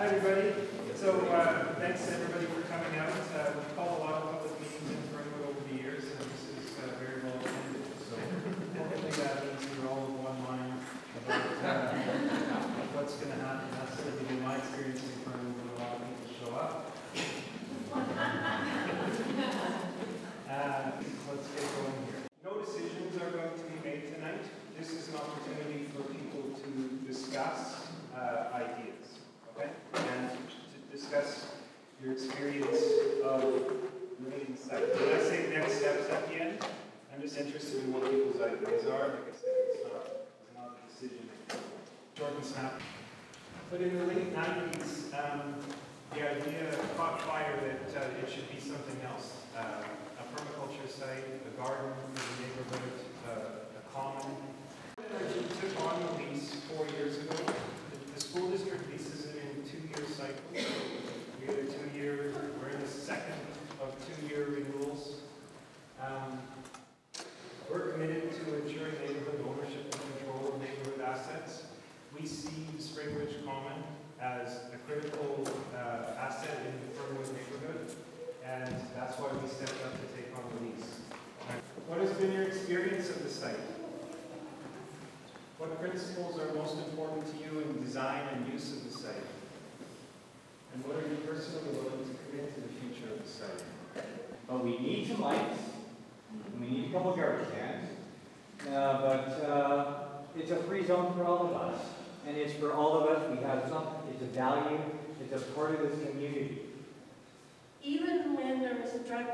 Hi everybody. So thanks everybody for coming out. We've called a lot of public meetings in Fernwood over the years, and this is very well attended. So hopefully that means we're all of one mind about what's going to happen. That's certainly been my experience in Fernwood when a lot of people show up. Let's get going here. No decisions are going to be made tonight. This is an opportunity for people to discuss ideas, okay? And to discuss your experience of living in the site. When I say next steps at the end, I'm just interested in what people's ideas are. Like I said, it's not a decision making. Short and snap. But in the late 90s, the idea caught fire that it should be something else. A permaculture site, a garden for the neighborhood, a common. We took on the lease 4 years ago. The school district leases it in 2-year cycles. We had a 2-year, we're in the second of 2-year renewals. We're committed to ensuring neighborhood ownership and control of neighborhood assets. We see Spring Ridge Common as a critical asset in the Fernwood neighborhood, and that's why we stepped up to take on the lease. What has been your experience of the site? What principles are most important to you in design and use of the site? And what are you personally willing to commit to the future of the site? Well, we need some lights, and we need a couple garbage cans, but it's a free zone for all of us, and it's for all of us. We have something, it's a value, it's a part of this community. Even when there was not drug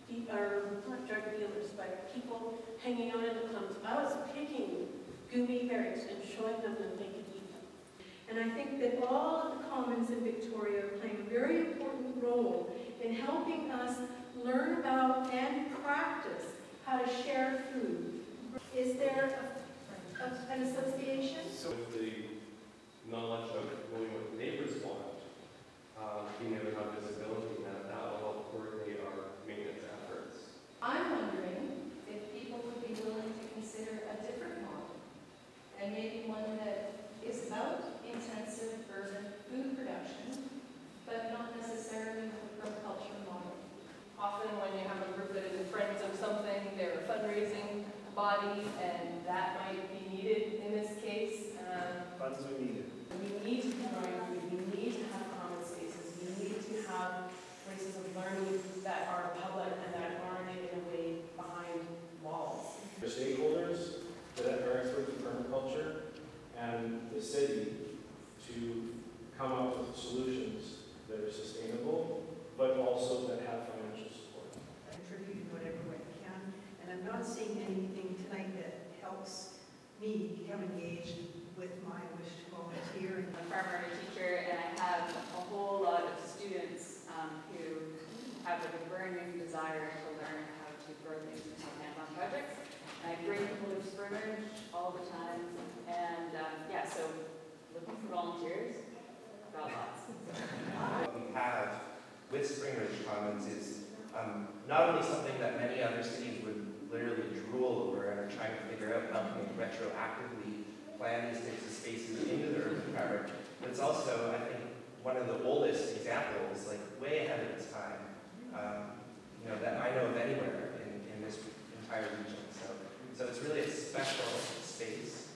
dealers, but people hanging out in the clubs, I was picking gooey berries and showing them that they could eat them. And I think that all of the commons in Victoria are playing a very important role in helping us learn about and practice how to share food. Is there an association? So with the knowledge of knowing what the neighbors want, being able to have visibility, that will help coordinate our maintenance efforts. I'm wondering if people would be willing to consider a different model, and maybe one that is about intensive urban food production, but not necessarily the permaculture model. Often when you have a group that is friends of something, they're a fundraising body, and that might be needed in this case. Funds are needed. We need to promote food, we need to have common spaces, we need to have places of learning that are public and that aren't in a way behind walls. The stakeholders that are experts in permaculture and the city to come up with solutions that are sustainable, but also that have financial support. Contribute in whatever way I can, and I'm not seeing anything tonight that helps me become engaged with my wish to volunteer. I'm a farmer and a teacher, and I have a whole lot of students who have a burning desire to learn how to grow things and have hands-on projects. And I bring people to Spring Ridge all the time, and yeah, so looking for volunteers, got lots. What we have with Spring Ridge Commons is not only something that many other cities would literally drool over and are trying to figure out how can we retroactively